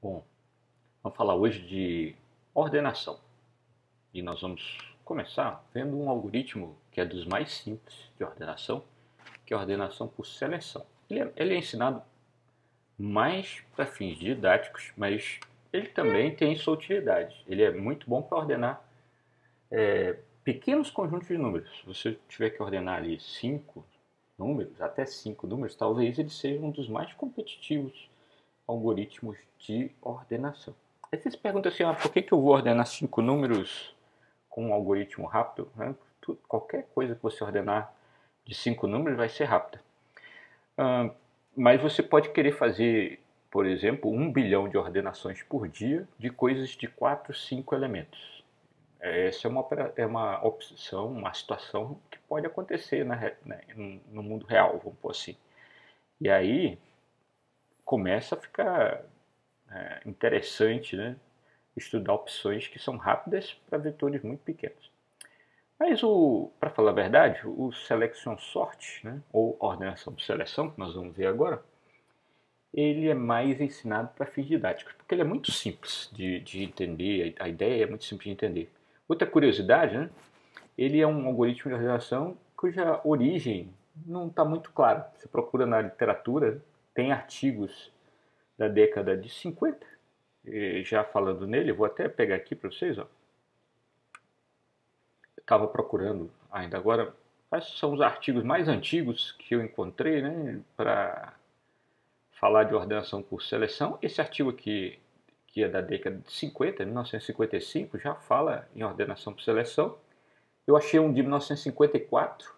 Bom, vamos falar hoje de ordenação. E nós vamos começar vendo um algoritmo que é dos mais simples de ordenação, que é a ordenação por seleção. Ele é ensinado mais para fins didáticos, mas ele também tem sua utilidade. Ele é muito bom para ordenar pequenos conjuntos de números. Se você tiver que ordenar ali 5 números, até 5 números, talvez ele seja um dos mais competitivos algoritmos de ordenação. Aí você se pergunta assim, por que eu vou ordenar 5 números com um algoritmo rápido? Né? Qualquer coisa que você ordenar de 5 números vai ser rápida. Mas você pode querer fazer, por exemplo, 1 bilhão de ordenações por dia de coisas de 4, 5 elementos. Essa é uma opção, uma situação que pode acontecer no mundo real, vamos pôr assim. E aí começa a ficar interessante, né? Estudar opções que são rápidas para vetores muito pequenos. Mas, para falar a verdade, o selection sort, né, ou ordenação por seleção, que nós vamos ver agora, ele é mais ensinado para fins didáticos, porque ele é muito simples de entender, a ideia é muito simples de entender. Outra curiosidade, né, ele é um algoritmo de ordenação cuja origem não está muito clara. Você procura na literatura, tem artigos da década de 50, já falando nele, vou até pegar aqui para vocês, ó. Estava procurando ainda agora, quais são os artigos mais antigos que eu encontrei, né, para falar de ordenação por seleção. Esse artigo aqui, que é da década de 50, 1955, já fala em ordenação por seleção. Eu achei um de 1954,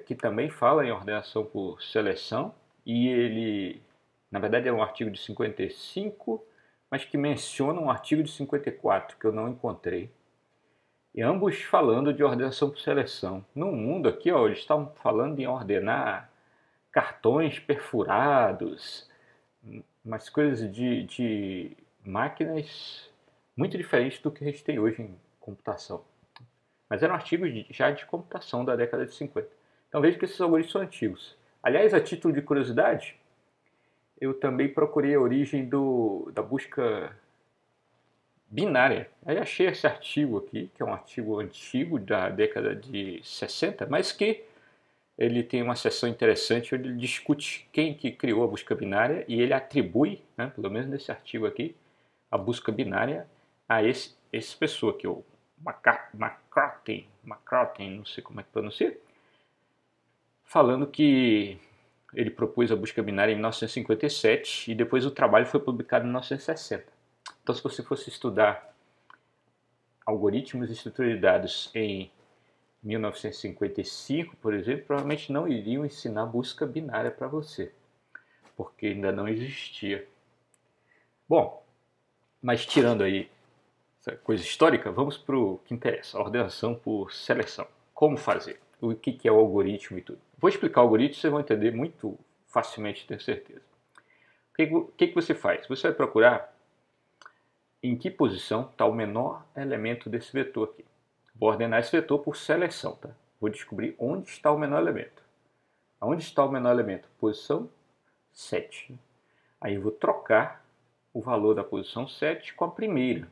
que também fala em ordenação por seleção, e ele, na verdade, é um artigo de 55, mas que menciona um artigo de 54 que eu não encontrei. E ambos falando de ordenação por seleção. No mundo aqui, ó, eles estavam falando em ordenar cartões perfurados, umas coisas de máquinas muito diferentes do que a gente tem hoje em computação. Mas eram artigos já de computação da década de 50. Então veja que esses algoritmos são antigos. Aliás, a título de curiosidade, eu também procurei a origem da busca binária. Aí achei esse artigo aqui, que é um artigo antigo da década de 60, mas que ele tem uma seção interessante onde ele discute quem que criou a busca binária e ele atribui, né, pelo menos nesse artigo aqui, a busca binária a essa pessoa aqui, o McCarthy, não sei como é que pronuncia, falando que ele propôs a busca binária em 1957 e depois o trabalho foi publicado em 1960. Então, se você fosse estudar algoritmos e estrutura de dados em 1955, por exemplo, provavelmente não iriam ensinar busca binária para você, porque ainda não existia. Bom, mas tirando aí essa coisa histórica, vamos para o que interessa, a ordenação por seleção. Como fazer? O que é o algoritmo e tudo. Vou explicar o algoritmo, vocês vão entender muito facilmente, tenho certeza. O que você faz? Você vai procurar em que posição está o menor elemento desse vetor aqui. Vou ordenar esse vetor por seleção, tá? Vou descobrir onde está o menor elemento. Onde está o menor elemento? Posição 7. Aí eu vou trocar o valor da posição 7 com a primeira.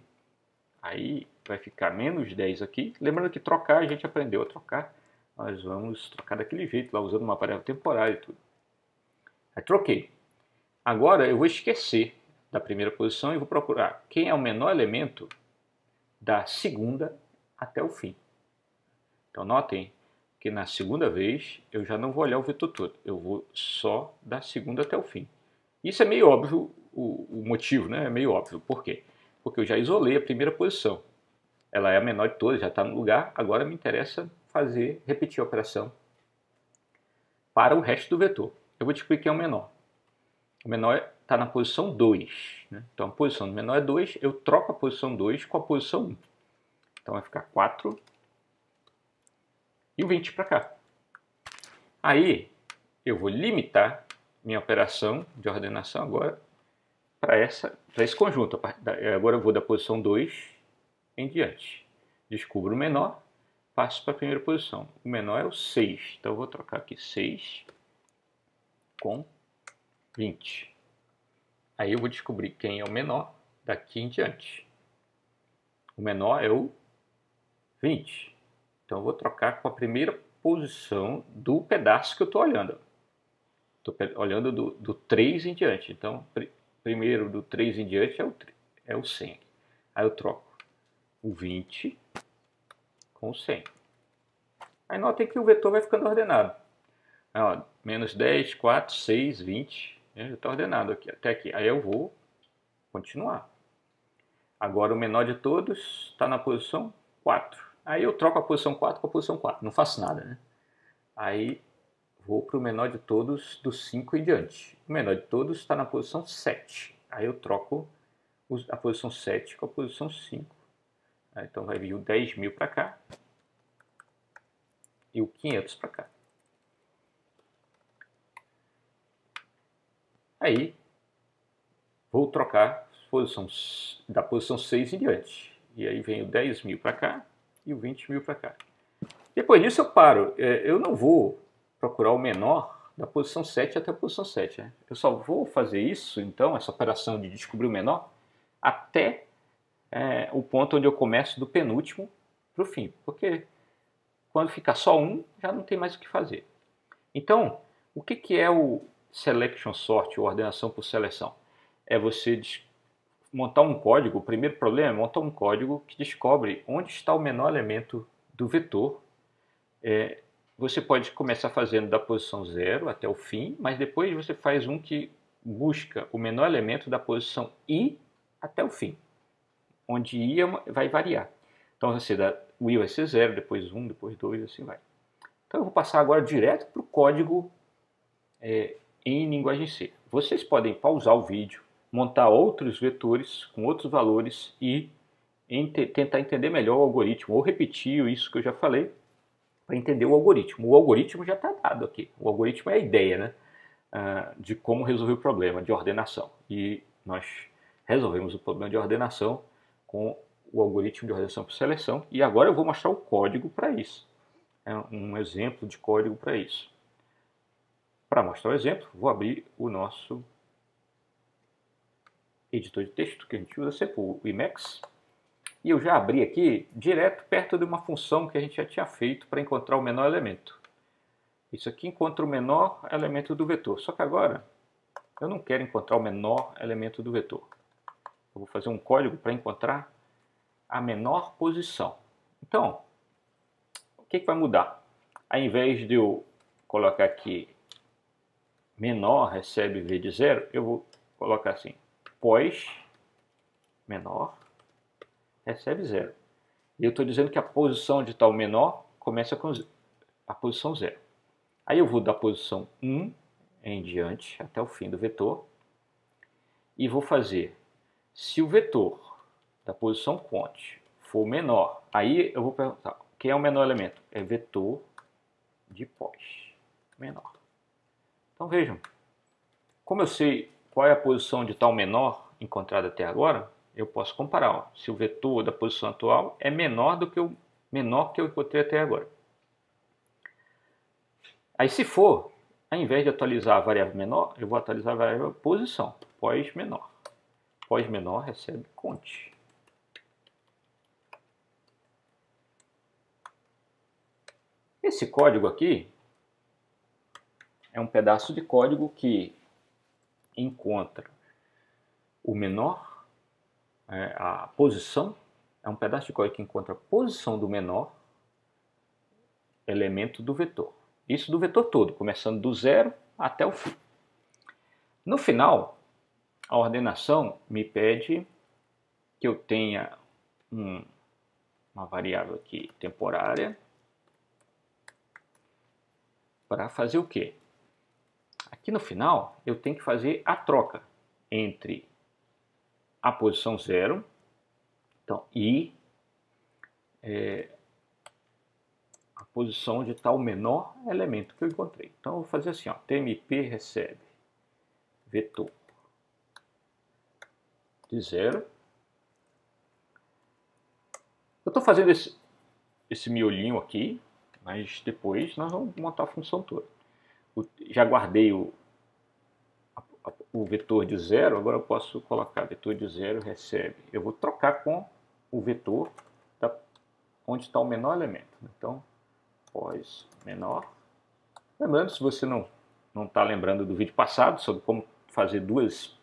Aí vai ficar menos 10 aqui. Lembrando que trocar, a gente aprendeu a trocar. Nós vamos trocar daquele jeito, lá usando uma variável temporária e tudo. Aí troquei. Agora eu vou esquecer da primeira posição e vou procurar quem é o menor elemento da segunda até o fim. Então notem que na segunda vez eu já não vou olhar o vetor todo, eu vou só da segunda até o fim. Isso é meio óbvio, o motivo, né? É meio óbvio. Por quê? Porque eu já isolei a primeira posição. Ela é a menor de todas, já está no lugar, agora me interessa repetir a operação para o resto do vetor. Eu vou descobrir quem é o menor. O menor está na posição 2. Né? Então a posição do menor é 2, eu troco a posição 2 com a posição 1. Então vai ficar 4 e o 20 para cá. Aí eu vou limitar minha operação de ordenação agora para esse conjunto. Agora eu vou da posição 2 em diante. Descubro o menor, passo para a primeira posição. O menor é o 6, então eu vou trocar aqui 6 com 20. Aí eu vou descobrir quem é o menor daqui em diante. O menor é o 20. Então eu vou trocar com a primeira posição do pedaço que eu estou olhando. Estou olhando do 3 em diante. Então, primeiro do 3 em diante é o 100. Aí eu troco o 20 com o 100. Aí notem que o vetor vai ficando ordenado. Ó, menos 10, 4, 6, 20. Já está ordenado aqui, até aqui. Aí eu vou continuar. Agora o menor de todos está na posição 4. Aí eu troco a posição 4 com a posição 4. Não faço nada, né? Aí vou para o menor de todos do 5 em diante. O menor de todos está na posição 7. Aí eu troco a posição 7 com a posição 5. Então vai vir o 10.000 para cá e o 500 para cá. Aí vou trocar da posição 6 em diante. E aí vem o 10.000 para cá e o 20.000 para cá. Depois disso eu paro. Eu não vou procurar o menor da posição 7 até a posição 7. Né? Eu só vou fazer isso, então, essa operação de descobrir o menor, até o ponto onde eu começo do penúltimo para o fim. Porque quando ficar só um, já não tem mais o que fazer. Então, o que é o selection sort, ou ordenação por seleção? É você montar um código. O primeiro problema é montar um código que descobre onde está o menor elemento do vetor. Você pode começar fazendo da posição 0 até o fim, mas depois você faz um que busca o menor elemento da posição i até o fim, onde i vai variar. Então o i vai ser 0, depois 1, depois 2, assim vai. Então eu vou passar agora direto para o código em linguagem C. Vocês podem pausar o vídeo, montar outros vetores com outros valores e tentar entender melhor o algoritmo, ou repetir isso que eu já falei, para entender o algoritmo. O algoritmo já está dado aqui. O algoritmo é a ideia, né, de como resolver o problema de ordenação. E nós resolvemos o problema de ordenação com o algoritmo de ordenação por seleção. E agora eu vou mostrar o código para isso. Um exemplo de código para isso. Para mostrar o exemplo, vou abrir o nosso editor de texto, que a gente usa sempre, o Emacs. E eu já abri aqui direto perto de uma função que a gente já tinha feito para encontrar o menor elemento. Isso aqui encontra o menor elemento do vetor. Só que agora eu não quero encontrar o menor elemento do vetor. Eu vou fazer um código para encontrar a menor posição. Então, o que vai mudar? Ao invés de eu colocar aqui menor recebe v de 0, eu vou colocar assim, pós menor recebe 0. E eu estou dizendo que a posição de tal menor começa com a posição 0. Aí eu vou da posição 1 em diante, até o fim do vetor, e vou fazer, se o vetor da posição quant for menor, aí eu vou perguntar, quem é o menor elemento? É vetor de pós menor. Então vejam, como eu sei qual é a posição de tal menor encontrada até agora, eu posso comparar. Ó, se o vetor da posição atual é menor do que o menor que eu encontrei até agora. Aí se for, ao invés de atualizar a variável menor, eu vou atualizar a variável posição, pós menor. Pós menor recebe cont. Esse código aqui é um pedaço de código que encontra o menor, a posição, é um pedaço de código que encontra a posição do menor elemento do vetor. Isso do vetor todo, começando do 0 até o fim. No final, a ordenação me pede que eu tenha uma variável aqui temporária para fazer o quê? Aqui no final, eu tenho que fazer a troca entre a posição 0, então, e a posição de tal menor elemento que eu encontrei. Então, eu vou fazer assim, ó, tmp recebe vetor de 0. Eu estou fazendo esse miolinho aqui, mas depois nós vamos montar a função toda. Já guardei o vetor de 0, agora eu posso colocar vetor de 0 recebe. Eu vou trocar com o vetor onde está o menor elemento. Então, pós menor. Lembrando, se você não está lembrando do vídeo passado, sobre como fazer duas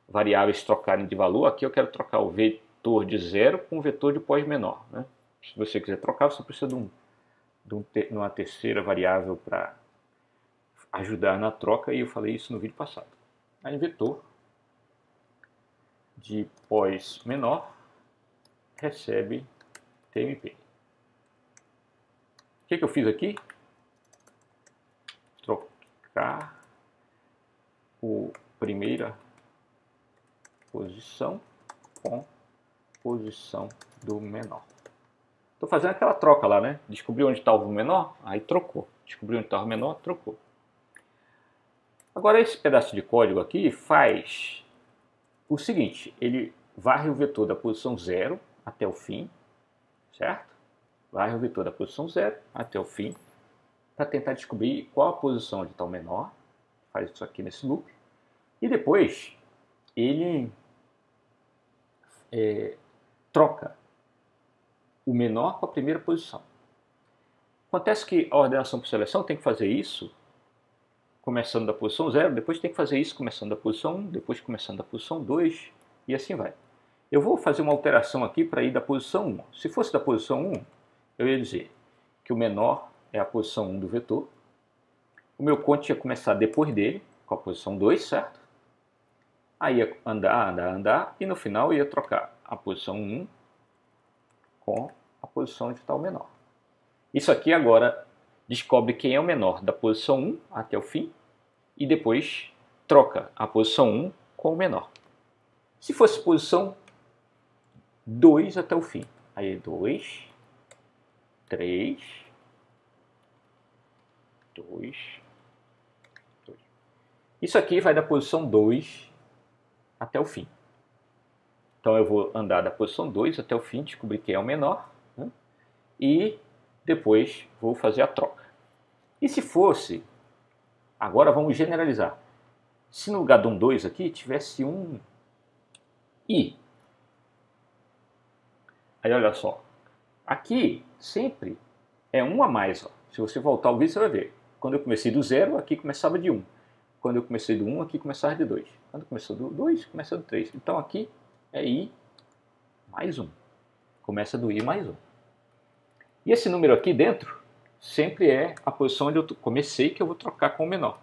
variáveis trocarem de valor, aqui eu quero trocar o vetor de 0 com o vetor de pós menor. Né? Se você quiser trocar, você precisa de uma terceira variável para ajudar na troca, e eu falei isso no vídeo passado. Aí vetor de pós menor recebe TMP. O que eu fiz aqui? Trocar a primeira posição com posição do menor. Estou fazendo aquela troca lá, né? Descobri onde está o menor, aí trocou. Descobri onde está o menor, trocou. Agora esse pedaço de código aqui faz o seguinte, ele varre o vetor da posição 0 até o fim, certo? Varre o vetor da posição 0 até o fim, para tentar descobrir qual a posição onde está o menor. Faz isso aqui nesse loop. E depois ele troca o menor com a primeira posição. Acontece que a ordenação por seleção tem que fazer isso começando da posição 0, depois tem que fazer isso começando da posição 1, depois começando da posição 2, e assim vai. Eu vou fazer uma alteração aqui para ir da posição 1. Se fosse da posição 1, eu ia dizer que o menor é a posição 1 do vetor. O meu conte ia começar depois dele, com a posição 2, certo? Aí ia andar, e no final ia trocar a posição 1 com a posição onde está o menor. Isso aqui agora descobre quem é o menor da posição 1 até o fim, e depois troca a posição 1 com o menor. Se fosse posição 2 até o fim, aí 2, 3, 2, 2. Isso aqui vai da posição 2 até o fim. Então eu vou andar da posição 2 até o fim, descobrir quem é o menor, né? E depois vou fazer a troca. E se fosse, agora vamos generalizar, se no lugar de um 2 aqui tivesse um I. Aí olha só, aqui sempre é 1 a mais. Ó. Se você voltar ao vídeo você vai ver. Quando eu comecei do 0, aqui começava de 1. Quando eu comecei do 1, aqui começava de 2. Quando começou do 2, começa do 3. Então aqui é I mais 1. Começa do I mais 1. E esse número aqui dentro sempre é a posição onde eu comecei, que eu vou trocar com o menor,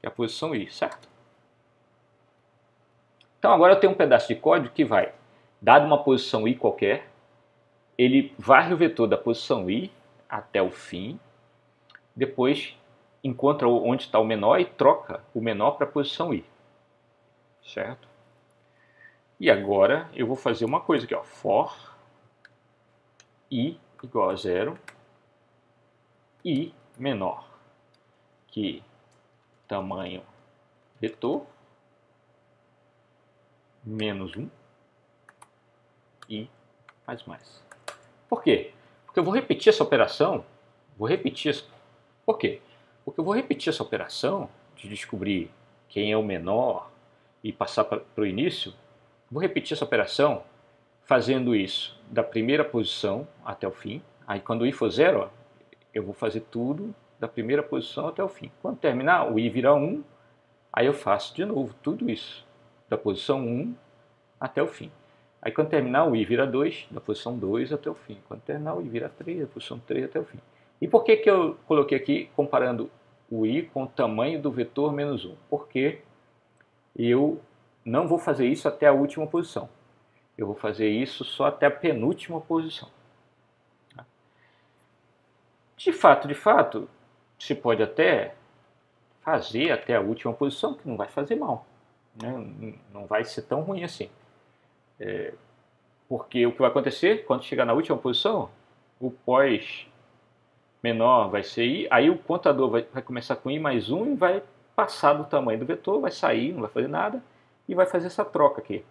que é a posição I, certo? Então agora eu tenho um pedaço de código que vai, dado uma posição I qualquer, ele varre o vetor da posição I até o fim, depois encontra onde está o menor e troca o menor para a posição I, certo? E agora eu vou fazer uma coisa aqui, ó, for I igual a 0, I menor que tamanho vetor menos 1 I mais. Por quê? Porque eu vou repetir essa operação, Por quê? Porque eu vou repetir essa operação de descobrir quem é o menor e passar para o início, vou repetir essa operação fazendo isso da primeira posição até o fim. Aí quando o I for 0, ó, eu vou fazer tudo da primeira posição até o fim. Quando terminar, o I virar 1, aí eu faço de novo tudo isso, da posição 1 até o fim. Aí quando terminar, o I vira 2, da posição 2 até o fim. Quando terminar, o I vira 3, da posição 3 até o fim. E por que eu coloquei aqui comparando o I com o tamanho do vetor menos 1? Porque eu não vou fazer isso até a última posição. Eu vou fazer isso só até a penúltima posição. De fato, se pode até fazer até a última posição, que não vai fazer mal, né? Não vai ser tão ruim assim. Porque o que vai acontecer, quando chegar na última posição, o pós menor vai ser I, aí o contador vai começar com I mais 1 e vai passar do tamanho do vetor, vai sair, não vai fazer nada, e vai fazer essa troca aqui.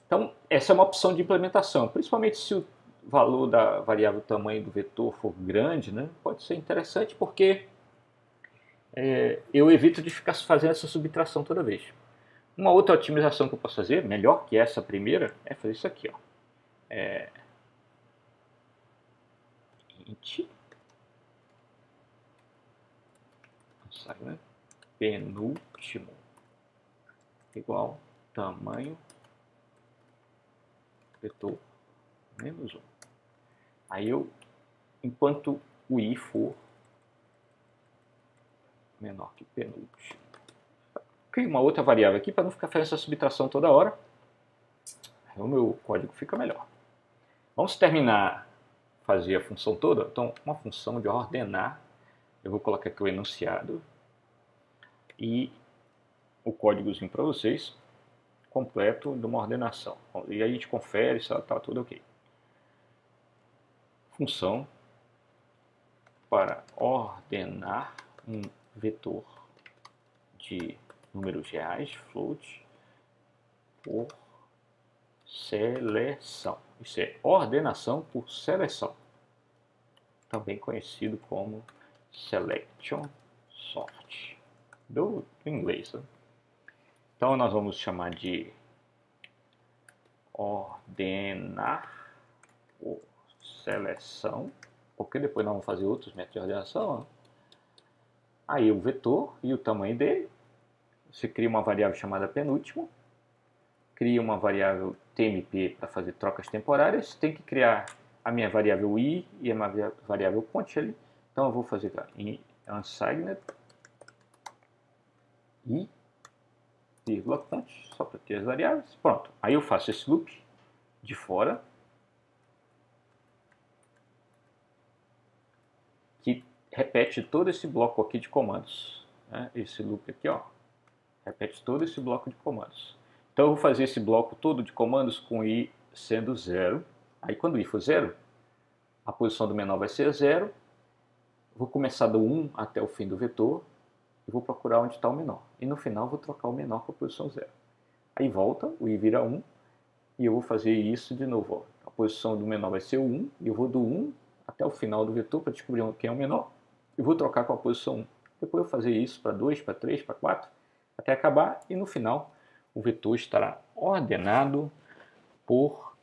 Então, essa é uma opção de implementação, principalmente se o valor da variável tamanho do vetor for grande, né? Pode ser interessante porque eu evito de ficar fazendo essa subtração toda vez. Uma outra otimização que eu posso fazer, melhor que essa primeira, é fazer isso aqui, ó. Int penúltimo igual tamanho vetor menos 1. Aí enquanto o i for menor que penúltimo, crio uma outra variável aqui para não ficar fazendo essa subtração toda hora. Aí o meu código fica melhor. Vamos terminar fazer a função toda. Então, uma função de ordenar, eu vou colocar aqui o enunciado e o códigozinho para vocês, completo de uma ordenação. E aí a gente confere se ela está tudo ok. Função para ordenar um vetor de números reais, float, por seleção. Isso é ordenação por seleção, também conhecido como selection sort, do inglês, né? Então nós vamos chamar de ordenar por seleção, porque depois nós vamos fazer outros métodos de ordenação, né? Aí o vetor e o tamanho dele, você cria uma variável chamada penúltimo, cria uma variável tmp para fazer trocas temporárias, tem que criar a minha variável i e a minha variável point ali. Então eu vou fazer unsigned i, vírgula point, só para ter as variáveis. Pronto, aí eu faço esse loop de fora, que repete todo esse bloco aqui de comandos, né? Esse loop aqui, ó, repete todo esse bloco de comandos. Então eu vou fazer esse bloco todo de comandos com i sendo 0. Aí quando i for 0, a posição do menor vai ser 0. Vou começar do 1 até o fim do vetor e vou procurar onde está o menor. E no final vou trocar o menor com a posição 0. Aí volta, o i vira 1 e eu vou fazer isso de novo. Ó. A posição do menor vai ser o 1 e eu vou do 1 até o final do vetor para descobrir quem é o menor. E vou trocar com a posição 1. Depois eu vou fazer isso para 2, para 3, para 4, até acabar e no final o vetor estará ordenado por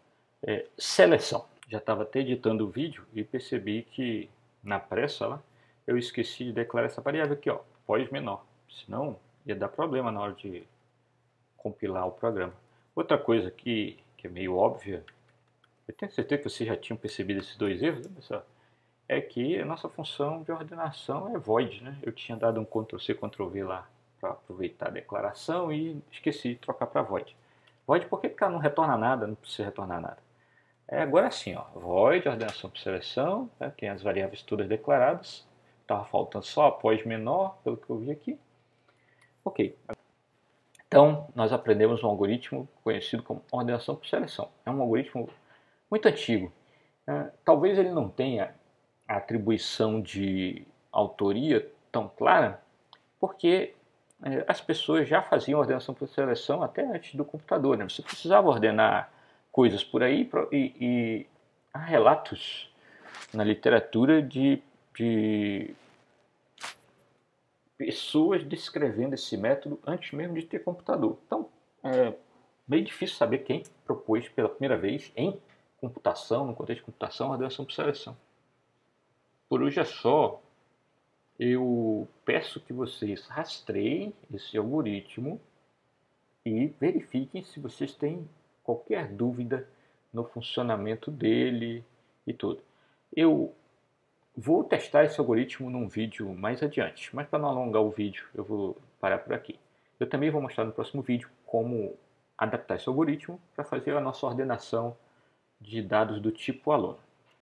seleção. Já estava até editando o vídeo e percebi que na pressa lá, eu esqueci de declarar essa variável aqui, ó, pós-menor. Senão ia dar problema na hora de compilar o programa. Outra coisa que é meio óbvia, eu tenho certeza que vocês já tinham percebido esses dois erros, né, pessoal? É que a nossa função de ordenação é void, né? Eu tinha dado um Ctrl+C, Ctrl+V lá para aproveitar a declaração e esqueci de trocar para void. Void por que ela não retorna nada, não precisa retornar nada. Agora sim, ó, void, ordenação por seleção, né, tem as variáveis todas declaradas. Estava faltando só a pós-menor, pelo que eu vi aqui. Ok. Então, nós aprendemos um algoritmo conhecido como ordenação por seleção. É um algoritmo muito antigo. Talvez ele não tenha a atribuição de autoria tão clara, porque as pessoas já faziam ordenação por seleção até antes do computador, né? Você precisava ordenar coisas por aí e há relatos na literatura de pessoas descrevendo esse método antes mesmo de ter computador. Então, é bem difícil saber quem propôs pela primeira vez em computação, no contexto de computação, a ordenação por seleção. Por hoje é só. Eu peço que vocês rastreiem esse algoritmo e verifiquem se vocês têm qualquer dúvida no funcionamento dele e tudo. Eu vou testar esse algoritmo num vídeo mais adiante, mas para não alongar o vídeo eu vou parar por aqui. Eu também vou mostrar no próximo vídeo como adaptar esse algoritmo para fazer a nossa ordenação de dados do tipo aluno.